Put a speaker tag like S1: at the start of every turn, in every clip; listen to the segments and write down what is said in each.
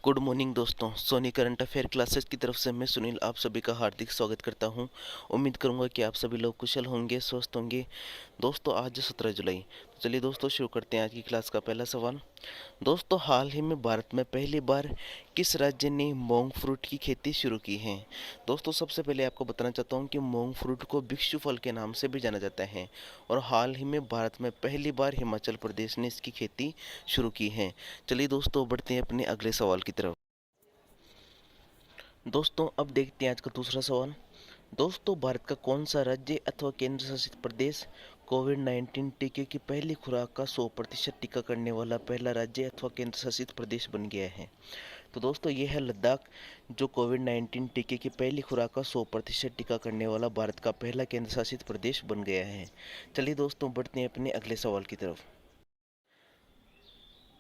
S1: Good morning दोस्तों, Soni current affair classes की तरफ से मैं सुनील आप सभी का हार्दिक स्वागत करता हूं। उम्मीद करूंगा कि आप सभी लोग कुशल होंगे, स्वस्थ होंगे। दोस्तों आज 17 जुलाई, तो चलिए दोस्तों शुरू करते हैं आज की क्लास का पहला सवाल। दोस्तों हाल ही में भारत में पहली बार किस राज्य ने मोंग फ्रूट की खेती शुरू की है? दोस्तों सबसे पहले आपको बताना चाहता हूँ कि मोंग फ्रूट को भिक्षु फल के नाम से भी जाना जाता है और हाल ही में भारत में पहली बार हिमाचल प्रदेश ने इसकी खेती शुरू की है। चलिए दोस्तों बढ़ते हैं अपने अगले सवाल की तरफ। दोस्तों अब देखते हैं आज का दूसरा सवाल। दोस्तों भारत का कौन सा राज्य अथवा केंद्र शासित प्रदेश कोविड-19 टीके की पहली खुराक का 100% टीका करने वाला पहला राज्य अथवा केंद्र शासित प्रदेश बन गया है? तो दोस्तों ये है लद्दाख, जो कोविड-19 टीके की पहली खुराक का 100% टीका करने वाला भारत का पहला केंद्र शासित प्रदेश बन गया है। चलिए दोस्तों बढ़ते हैं अपने अगले सवाल की तरफ।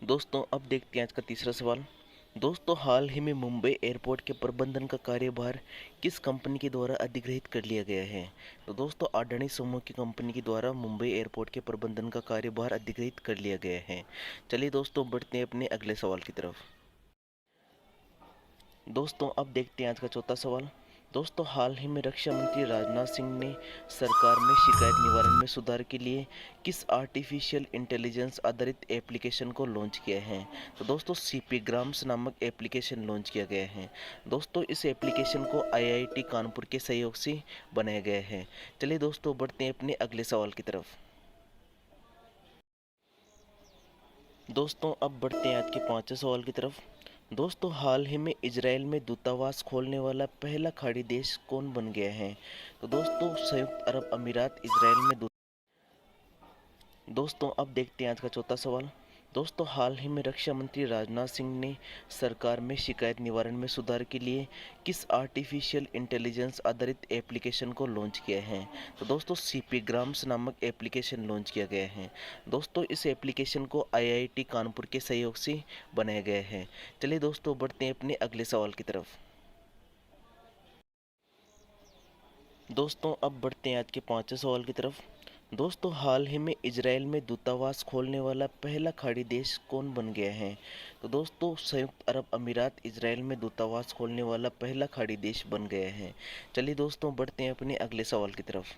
S1: दोस्तों अब देखते हैं आज का तीसरा सवाल। दोस्तों हाल ही में मुंबई एयरपोर्ट के प्रबंधन का कार्यभार किस कंपनी के द्वारा अधिग्रहित कर लिया गया है? तो दोस्तों अडानी समूह की कंपनी के द्वारा मुंबई एयरपोर्ट के प्रबंधन का कार्यभार अधिग्रहित कर लिया गया है। चलिए दोस्तों बढ़ते हैं अपने अगले सवाल की तरफ। दोस्तों अब देखते हैं आज का चौथा सवाल। दोस्तों हाल ही में रक्षा मंत्री राजनाथ सिंह ने सरकार में शिकायत निवारण में सुधार के लिए किस आर्टिफिशियल इंटेलिजेंस आधारित एप्लीकेशन को लॉन्च किया है? तो दोस्तों सीपी ग्राम्स नामक एप्लीकेशन लॉन्च किया गया है। दोस्तों इस एप्लीकेशन को आईआईटी कानपुर के सहयोग से बनाया गया है। चलिए दोस्तों बढ़ते हैं अपने अगले सवाल की तरफ। दोस्तों अब बढ़ते हैं आज के पांचवें सवाल की तरफ। दोस्तों हाल ही में इजराइल में दूतावास खोलने वाला पहला खाड़ी देश कौन बन गया है? तो दोस्तों संयुक्त अरब अमीरात इजराइल में दोस्तों अब देखते हैं आज का चौथा सवाल। दोस्तों हाल ही में रक्षा मंत्री राजनाथ सिंह ने सरकार में शिकायत निवारण में सुधार के लिए किस आर्टिफिशियल इंटेलिजेंस आधारित एप्लीकेशन को लॉन्च किया है? तो दोस्तों सीपी ग्राम्स नामक एप्लीकेशन लॉन्च किया गया है। दोस्तों इस एप्लीकेशन को आईआईटी कानपुर के सहयोग से बनाया गया है। चलिए दोस्तों बढ़ते हैं अपने अगले सवाल की तरफ। दोस्तों अब बढ़ते हैं आज के पांचवें सवाल की तरफ। दोस्तों हाल ही में इजराइल में दूतावास खोलने वाला पहला खाड़ी देश कौन बन गया है? तो दोस्तों संयुक्त अरब अमीरात इजराइल में दूतावास खोलने वाला पहला खाड़ी देश बन गया है। चलिए दोस्तों बढ़ते हैं अपने अगले सवाल की तरफ।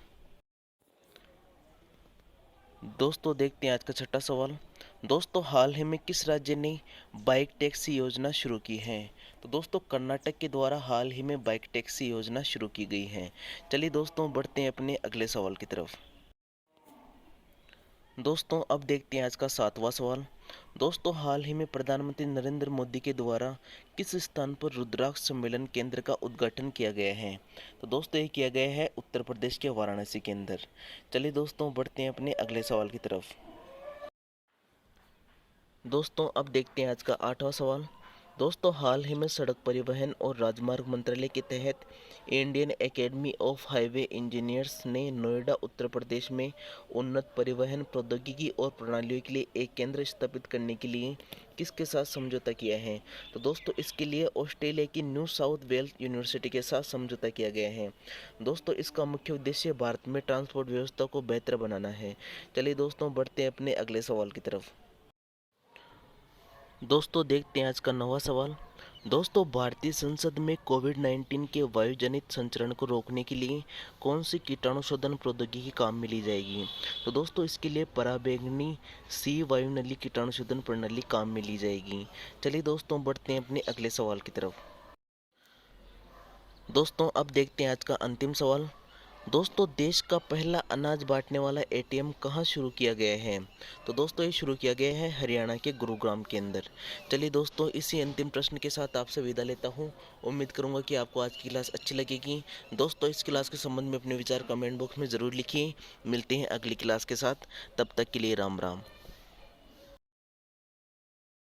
S1: दोस्तों देखते हैं आज का छठा सवाल। दोस्तों हाल ही में किस राज्य ने बाइक टैक्सी योजना शुरू की है? तो दोस्तों कर्नाटक के द्वारा हाल ही में बाइक टैक्सी योजना शुरू की गई है। चलिए दोस्तों बढ़ते हैं अपने अगले सवाल की तरफ। दोस्तों अब देखते हैं आज का सातवां सवाल। दोस्तों हाल ही में प्रधानमंत्री नरेंद्र मोदी के द्वारा किस स्थान पर रुद्राक्ष सम्मेलन केंद्र का उद्घाटन किया गया है? तो दोस्तों ये किया गया है उत्तर प्रदेश के वाराणसी के अंदर। चलिए दोस्तों बढ़ते हैं अपने अगले सवाल की तरफ। दोस्तों अब देखते हैं आज का आठवां सवाल। दोस्तों हाल ही में सड़क परिवहन और राजमार्ग मंत्रालय के तहत Indian academy of highway engineers ने नोएडा उत्तर प्रदेश में उन्नत परिवहन प्रौद्योगिकी और प्रणालियों के लिए एक केंद्र स्थापित करने के लिए किसके साथ समझौता किया है? तो दोस्तों इसके लिए ऑस्ट्रेलिया की न्यू साउथ वेल्स यूनिवर्सिटी के साथ समझौता किया गया है। दोस्तों इसका मुख्य उद्देश्य भारत में ट्रांसपोर्ट व्यवस्था को बेहतर बनाना है। चलिए दोस्तों बढ़ते हैं अपने अगले सवाल की तरफ। दोस्तों देखते हैं आज का नवा सवाल। दोस्तों भारतीय संसद में कोविड-19 के वायुजनित संचरण को रोकने के लिए कौन सी कीटाणुशोधन प्रौद्योगिकी काम में ली जाएगी? तो दोस्तों इसके लिए पराबैंगनी सी वायुनली कीटाणुशोधन प्रणाली काम में ली जाएगी। चलिए दोस्तों बढ़ते हैं अपने अगले सवाल की तरफ। दोस्तों अब देखते हैं आज का अंतिम सवाल। दोस्तों देश का पहला अनाज बांटने वाला एटीएम कहाँ शुरू किया गया है? तो दोस्तों ये शुरू किया गया है हरियाणा के गुरुग्राम के अंदर। चलिए दोस्तों इसी अंतिम प्रश्न के साथ आपसे विदा लेता हूँ। उम्मीद करूँगा कि आपको आज की क्लास अच्छी लगेगी। दोस्तों इस क्लास के संबंध में अपने विचार कमेंट बॉक्स में ज़रूर लिखिए। मिलते हैं अगली क्लास के साथ, तब तक के लिए राम राम।